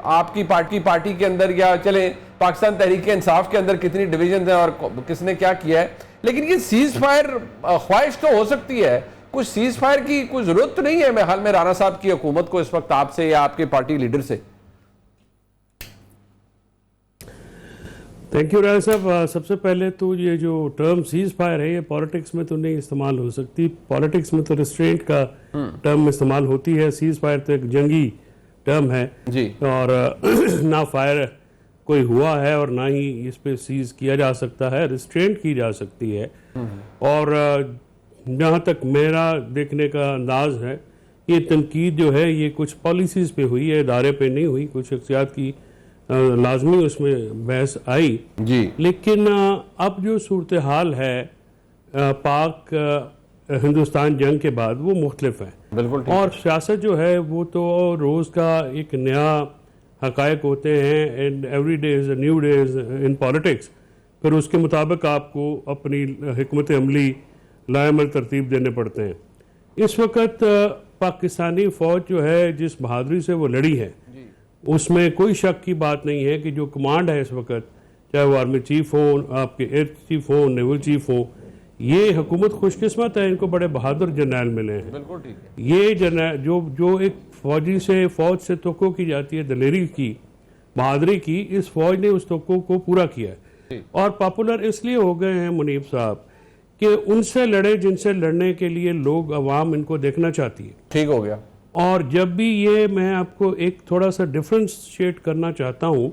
आपकी पार्टी के अंदर, या चले पाकिस्तान तहरीक इंसाफ के अंदर कितनी डिवीजन है और किसने क्या किया है, लेकिन ये सीज फायर ख्वाहिश तो हो सकती है, कुछ सीज फायर की कोई जरूरत तो नहीं है मेरे हाल में राना साहब की हुकूमत को इस वक्त आपसे या आपके पार्टी लीडर से? थैंक यू राय साहब। सबसे पहले तो ये जो टर्म सीज फायर है ये पॉलिटिक्स में तो नहीं इस्तेमाल हो सकती। पॉलिटिक्स में तो रिस्ट्रेंट का टर्म इस्तेमाल होती है। सीज फायर तो एक जंगी टर्म है जी, और ना फायर कोई हुआ है और ना ही इस पे सीज किया जा सकता है, रिस्ट्रेंट की जा सकती है। और जहाँ तक मेरा देखने का अंदाज है, ये तनकीद जो है ये कुछ पॉलिसीज पे हुई है, इदारे पे नहीं हुई। कुछ शख्सियात की लाजमी उसमें बहस आई जी, लेकिन अब जो सूरत हाल है पाक हिंदुस्तान जंग के बाद वो मुख्तलिफ है। बिल्कुल। और सियासत जो है वो तो रोज़ का एक नया हकायक होते हैं, and every day is a new day in politics. फिर उसके मुताबिक आपको अपनी हिकमत अमली लाएमल तरतीब देने पड़ते हैं। इस वक्त पाकिस्तानी फ़ौज जो है जिस बहादुरी से वो लड़ी है उसमें कोई शक की बात नहीं है कि जो कमांड है इस वक्त, चाहे वो आर्मी चीफ हो, आपके एयर चीफ हो, नेवल चीफ हो, ये हुकूमत खुशकिस्मत है, इनको बड़े बहादुर जर्नैल मिले हैं। बिल्कुल ठीक है। ये जर्नैल जो एक फौज से तोक़ो की जाती है, दलेरी की, बहादुरी की, इस फौज ने उस तोक़ो को पूरा किया है। और पॉपुलर इसलिए हो गए हैं मुनीब साहब कि उनसे लड़े जिनसे लड़ने के लिए लोग, अवाम इनको देखना चाहती है। ठीक हो गया। और जब भी ये, मैं आपको एक थोड़ा सा डिफरेंशिएट करना चाहता हूँ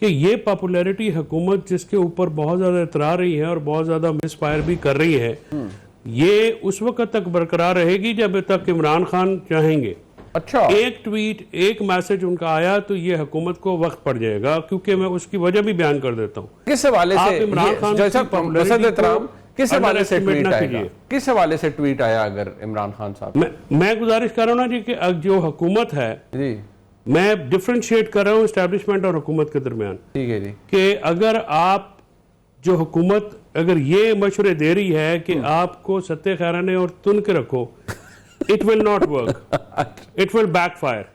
कि ये पॉपुलैरिटी हुकूमत जिसके ऊपर बहुत ज़्यादा इतरा रही है और बहुत ज़्यादा मिसफायर भी कर रही है, ये उस वक्त तक बरकरार रहेगी जब तक इमरान खान चाहेंगे। अच्छा, एक ट्वीट, एक मैसेज उनका आया तो ये हुकूमत को वक्त पड़ जाएगा, क्योंकि मैं उसकी वजह भी बयान कर देता हूँ। किस हवाले से इमरान खान किस हवाले से ट्वीट आएगा? किस हवाले से ट्वीट आया अगर इमरान खान साहब? मैं गुजारिश कर रहा हूँ ना जी कि जो हुकूमत है जी, मैं डिफरेंशिएट कर रहा हूँ एस्टैब्लिशमेंट और हुकूमत के दरमियान। ठीक है जी, कि अगर आप जो हुकूमत अगर ये मशवरे दे रही है कि आपको सत्ते खैराने और तुन के रखो, it will not work, it will backfire.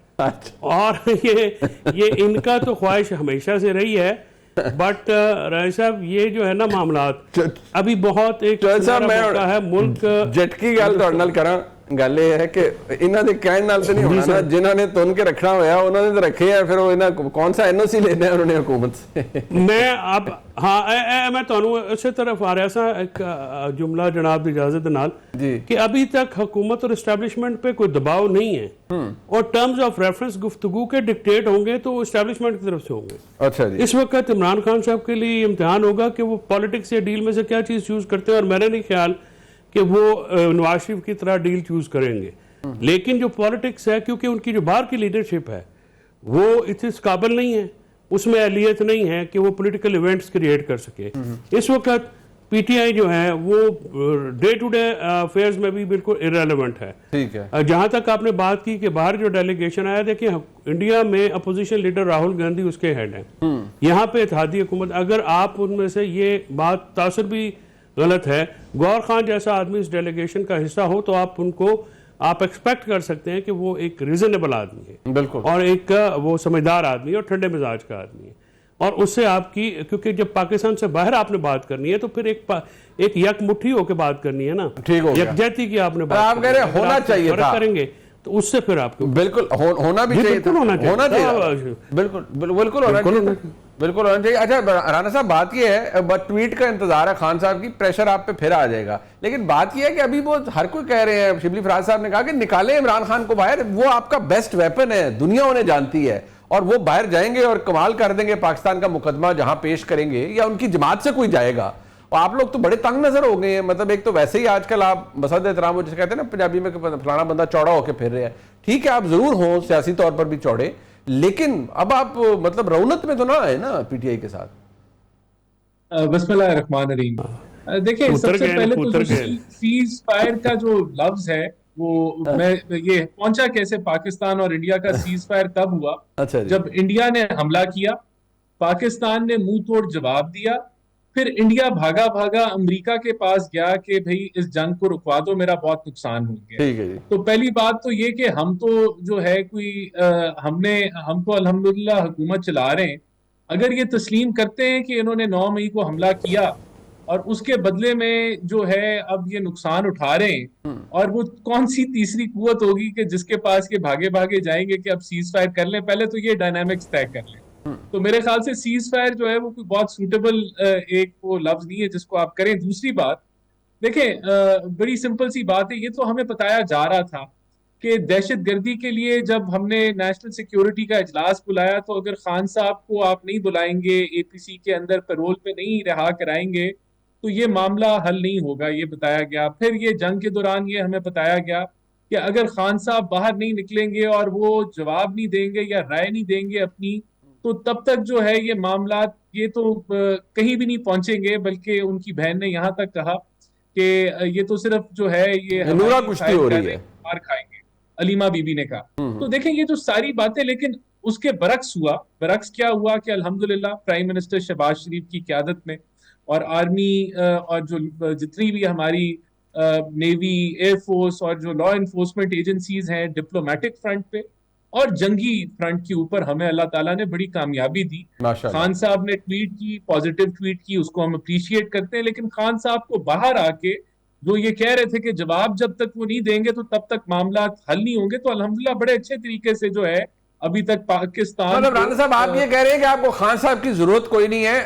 और ये इनका तो ख्वाहिश हमेशा से रही है। बट राय साहब ये जो है ना मामलात अभी बहुत एक है मुल्क झटकी गल तुहाडे नाल करां। गल ये है कि इन्हां दे कहण नाल ते नहीं होना ना, जिन्हां ने तुन के रखना होया उन्होंने तो रखे है, फिर वो इन्हां कौन सा एनओसी लेना है उन्होंने हुकूमत से? मैं अब हाँ मैं तुहानू इसे तरफ आ रहा सा एक जुमला जनाब दी इजाजत नाल कि अभी तक हुकूमत और एस्टैब्लिशमेंट पे कोई दबाव नहीं है, और टर्म्स ऑफ रेफरेंस गुफ्तगू के डिक्टेट होंगे तो एस्टैब्लिशमेंट की तरफ से होंगे। अच्छा जी। इस वक्त इमरान खान साहब के लिए इम्तिहान होगा कि वो पॉलिटिक्स या डील में से क्या चीज चूज करते हैं, और मैंने नहीं ख्याल कि वो नवाज शरीफ की तरह डील चूज करेंगे। लेकिन जो पॉलिटिक्स है, क्योंकि उनकी जो बाहर की लीडरशिप है वो इस काबिल नहीं है, उसमें अहलियत नहीं है कि वो पॉलिटिकल इवेंट्स क्रिएट कर सके। इस वक्त पीटीआई जो है वो डे टू डे अफेयर्स में भी बिल्कुल इररेलेवेंट है। ठीक है। जहां तक आपने बात की कि बाहर जो डेलीगेशन आया, देखिए इंडिया में अपोजिशन लीडर राहुल गांधी उसके हेड हैं, यहाँ पे इत्तेहादी हुकूमत, अगर आप उनमें से ये बात तासर भी गलत है, गौर खान जैसा आदमी इस डेलीगेशन का हिस्सा हो तो आप एक्सपेक्ट कर सकते हैं कि वो एक रीजनेबल आदमी है, बिल्कुल, और एक वो समझदार आदमी और ठंडे मिजाज का आदमी है। और उससे आपकी, क्योंकि जब पाकिस्तान से बाहर आपने बात करनी है तो फिर एक यकमुट्ठी होकर बात करनी है ना, ठीक हो गया, यकजहती की आपने बात, आप कह रहे होना चाहिए था, करेंगे तो उससे फिर आपको बिल्कुल होना भी चाहिए, होना चाहिए, बिल्कुल होना चाहिए, बिल्कुल होना चाहिए। अच्छा राना साहब, बात ये है, बट ट्वीट का इंतजार है खान साहब की, प्रेशर आप पे फिर आ जाएगा, लेकिन बात ये है कि अभी वो हर कोई कह रहे हैं, शिबली फराज साहब ने कहा कि निकाले इमरान खान को बाहर, वो आपका बेस्ट वेपन है, दुनिया उन्हें जानती है, और वो बाहर जाएंगे और कमाल कर देंगे, पाकिस्तान का मुकदमा जहां पेश करेंगे या उनकी जमात से कोई जाएगा। और आप लोग तो बड़े तंग नजर हो गए हैं, मतलब एक तो वैसे ही आजकल आप मसद एहतराम जिसे कहते हैं ना पंजाबी में, फलाना बंदा चौड़ा होकर फिर रहे हैं, ठीक है आप जरूर हो सियासी तौर पर भी चौड़े, लेकिन अब आप मतलब रौनक में तो ना आए ना पीटीआई के साथ। बिस्मिल्लाहिर्रहमानिर्रहीम। देखिए सबसे पहले तो सीज फायर का जो लफ्ज है वो मैं ये पहुंचा कैसे, पाकिस्तान और इंडिया का सीज फायर कब हुआ? अच्छा, जब इंडिया ने हमला किया, पाकिस्तान ने मुंह तोड़ जवाब दिया, फिर इंडिया भागा भागा अमेरिका के पास गया कि भाई इस जंग को रुकवा दो, मेरा बहुत नुकसान हो गया। ठीक है जी। तो पहली बात तो ये कि हम तो जो है कोई हम तो अल्हम्दुलिल्लाह हुकूमत चला रहे हैं। अगर ये तस्लीम करते हैं कि इन्होंने 9 मई को हमला किया और उसके बदले में जो है अब ये नुकसान उठा रहे हैं, और वो कौन सी तीसरी कुवत होगी कि जिसके पास ये भागे भागे जाएंगे कि अब सीज फायर कर लें, पहले तो ये डायनामिक्स तय कर लें। तो मेरे ख्याल से सीज फायर जो है वो कोई बहुत सूटेबल एक वो लफ्ज नहीं है जिसको आप करें। दूसरी बात देखें, बड़ी सिंपल सी बात है, ये तो हमें बताया जा रहा था कि दहशत गर्दी के लिए जब हमने नेशनल सिक्योरिटी का इजलास बुलाया तो अगर खान साहब को आप नहीं बुलाएंगे, एपीसी के अंदर पैरोल पे नहीं रिहा कराएंगे, तो ये मामला हल नहीं होगा, ये बताया गया। फिर ये जंग के दौरान ये हमें बताया गया कि अगर खान साहब बाहर नहीं निकलेंगे और वो जवाब नहीं देंगे या राय नहीं देंगे अपनी, तो तब तक जो है ये मामला ये तो कहीं भी नहीं पहुंचेंगे। बल्कि उनकी बहन ने यहाँ तक कहा कि ये तो सिर्फ जो है ये नूरा कुश्ती हो रही है, मार खाएंगे, अलीमा बीबी ने कहा। तो देखें ये जो सारी बातें, लेकिन उसके बरक्स हुआ। बरक्स क्या हुआ कि अल्हम्दुलिल्लाह प्राइम मिनिस्टर शहबाज शरीफ की क़यादत में और आर्मी और जो जितनी भी हमारी नेवी, एयरफोर्स और जो लॉ इन्फोर्समेंट एजेंसीज हैं डिप्लोमेटिक फ्रंट पे और जंगी फ्रंट के ऊपर, हमें अल्लाह ताला ने बड़ी कामयाबी दी। खान साहब ने ट्वीट की, पॉजिटिव ट्वीट की, उसको हम अप्रिशिएट करते हैं। लेकिन खान साहब को बाहर आके जो ये कह रहे थे कि जवाब जब तक वो नहीं देंगे तो तब तक मामला हल नहीं होंगे, तो अल्हम्दुलिल्लाह बड़े अच्छे तरीके से जो है अभी तक पाकिस्तान, मतलब राणा साहब आप ये कह रहे हैं कि आपको खान साहब की जरूरत कोई नहीं है,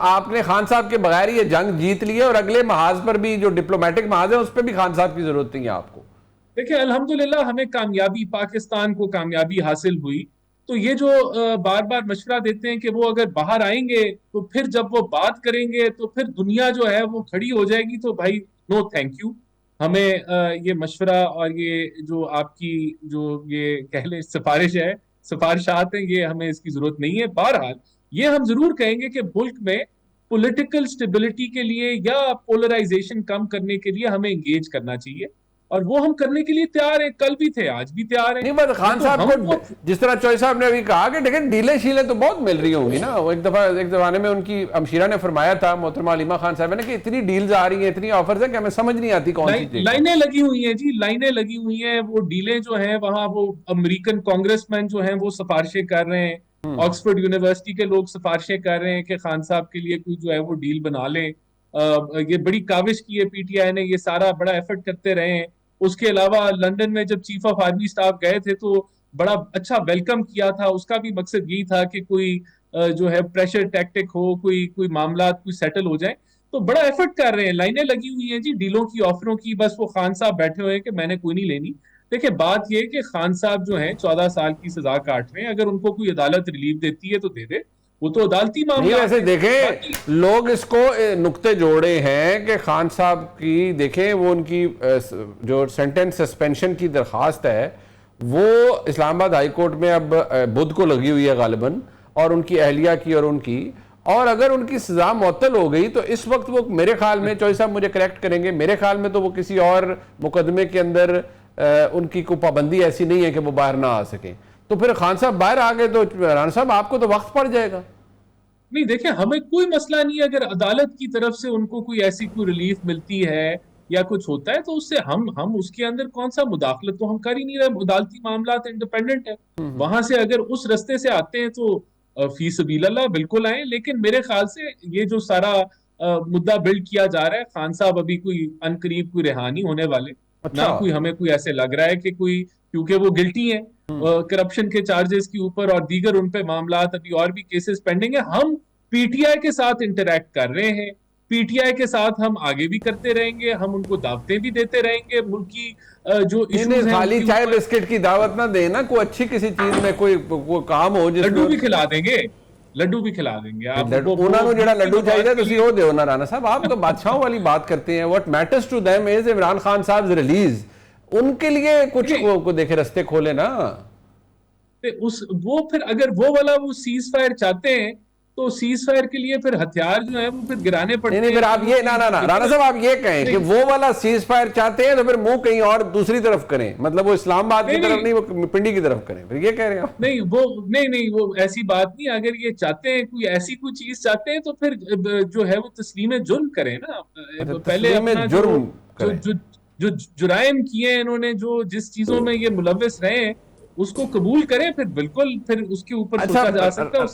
आपने खान साहब के बगैर ये जंग जीत ली है और अगले महाज पर भी जो डिप्लोमेटिक महाज है उस पर भी खान साहब की जरूरत नहीं है आपको? देखिए अल्हम्दुलिल्लाह हमें कामयाबी, पाकिस्तान को कामयाबी हासिल हुई। तो ये जो बार बार मशवरा देते हैं कि वो अगर बाहर आएंगे तो फिर जब वो बात करेंगे तो फिर दुनिया जो है वो खड़ी हो जाएगी, तो भाई नो थैंक यू। हमें ये मशवरा और ये जो आपकी जो ये कह लें सिफारिश है, सिफारिशात हैं, ये हमें इसकी जरूरत नहीं है। बहरहाल ये हम जरूर कहेंगे कि मुल्क में पॉलिटिकल स्टेबिलिटी के लिए या पोलराइजेशन कम करने के लिए हमें एंगेज करना चाहिए, और वो हम करने के लिए तैयार हैं, कल भी थे, आज भी तैयार हैं। नहीं बस खान साहब को जिस तरह चौधरी साहब ने अभी कहा कि लेकिन डीले शीले तो बहुत मिल रही होंगी ना। वो एक जमाने में उनकी अमशीरा ने फरमाया था, मोहतरमा अलीमा खान साहब ने, कि इतनी डील्स आ रही हैं, इतनी ऑफर्स हैं कि हमें समझ नहीं आती कौन सी लाइनें लगी हुई हैं जी, लाइनें लगी हुई हैं। वो डीलें जो हैं वहां वो अमेरिकन कांग्रेसमैन जो हैं वो सिफारिशें कर रहे हैं, ऑक्सफोर्ड यूनिवर्सिटी के लोग सिफारिशें कर रहे हैं कि खान साहब के लिए कोई जो है वो डील बना लें। ये बड़ी काविश की है पीटीआई ने, ये सारा बड़ा एफर्ट करते रहे हैं। उसके अलावा लंदन में जब चीफ ऑफ आर्मी स्टाफ गए थे तो बड़ा अच्छा वेलकम किया था, उसका भी मकसद यही था कि कोई जो है प्रेशर टैक्टिक हो, कोई मामला कोई सेटल हो जाए। तो बड़ा एफर्ट कर रहे हैं, लाइनें लगी हुई हैं जी डीलों की, ऑफरों की। बस वो खान साहब बैठे हुए हैं कि मैंने कोई नहीं लेनी। देखिए बात यह कि खान साहब जो हैं 14 साल की सजा काट रहे हैं, अगर उनको कोई अदालत रिलीफ देती है तो दे दे, वो तो अदालती मामला। वैसे देखें लोग इसको नुक्ते जोड़े हैं कि खान साहब की देखें वो उनकी जो सेंटेंस सस्पेंशन की दरखास्त है वो इस्लामाबाद हाई कोर्ट में अब बुध को लगी हुई है गालिबन, और उनकी अहलिया की और उनकी, और अगर उनकी सजा मुअत्तल हो गई तो इस वक्त वो मेरे ख्याल में, चौधरी साहब मुझे करेक्ट करेंगे, मेरे ख्याल में तो वो किसी और मुकदमे के अंदर उनकी कोई पाबंदी ऐसी नहीं है कि वो बाहर ना आ सके। तो फिर खान साहब बाहर आ गए तो राणा साहब आपको तो वक्त पड़ जाएगा। नहीं देखिए हमें कोई मसला नहीं है, अगर अदालत की तरफ से उनको कोई ऐसी कोई रिलीफ मिलती है या कुछ होता है तो उससे हम उसके अंदर कौन सा मुदाखलत तो हम कर ही नहीं रहे। अदालती मामला इंडिपेंडेंट है, वहां से अगर उस रास्ते से आते हैं तो फी सबीलिल्लाह बिल्कुल आए। लेकिन मेरे ख्याल से ये जो सारा मुद्दा बिल्ड किया जा रहा है, खान साहब अभी कोई अनकरीब कोई रिहा नहीं होने वाले। ना कोई हमें कोई ऐसे लग रहा है कि कोई, क्योंकि वो गिल्टी है करप्शन के चार्जेस के ऊपर और दीगर उन पे मामला, अभी और भी केसेस पेंडिंग है। हम पीटीआई के साथ इंटरैक्ट कर रहे हैं, पीटीआई के साथ हम आगे भी करते रहेंगे, हम उनको दावतें भी देते रहेंगे। मुल्क की जो इश्यूज हैं, खाली चाय बिस्किट की दावत ना देना, कोई अच्छी किसी चीज में कोई काम हो जिसमें लड्डू भी खिला देंगे, लड्डू भी खिला देंगे आप उन्होंने जेड़ा लड्डू चाहिए तुसी वो दो ना। राणा साहब आप तो बादशाहों वाली बात करते हैं। What matters to them is Imran Khan साहब रिलीज, उनके लिए कुछ को देखे रास्ते खोले ना। वो फिर अगर वो वाला वो सीज फायर चाहते हैं तो सीज फायर के लिए फिर हथियार जो है वो फिर गिराने पड़ते नहीं, हैं। फिर आप ये ना राणा साहब आप ये कहें कि वो वाला सीज फायर चाहते हैं तो फिर मुंह कहीं और दूसरी तरफ करें, मतलब वो इस्लामाबाद की तरफ नहीं, वो पिंडी की तरफ करें, फिर ये कह रहे हैं आप? नहीं वो ऐसी बात नहीं। अगर ये चाहते हैं कोई ऐसी कोई चीज चाहते हैं तो फिर जो है वो तस्लीम जुर्म करें ना। अच्छा, पहले तस्लीम अपना जुर्म जो करें। जो जो जुराइम किए हैं इन्होंने, जो जिस चीजों में ये मुलव्वस रहे हैं उसको कबूल करें, फिर बिल्कुल फिर उसके ऊपर अच्छा, सोचा जा सकता है।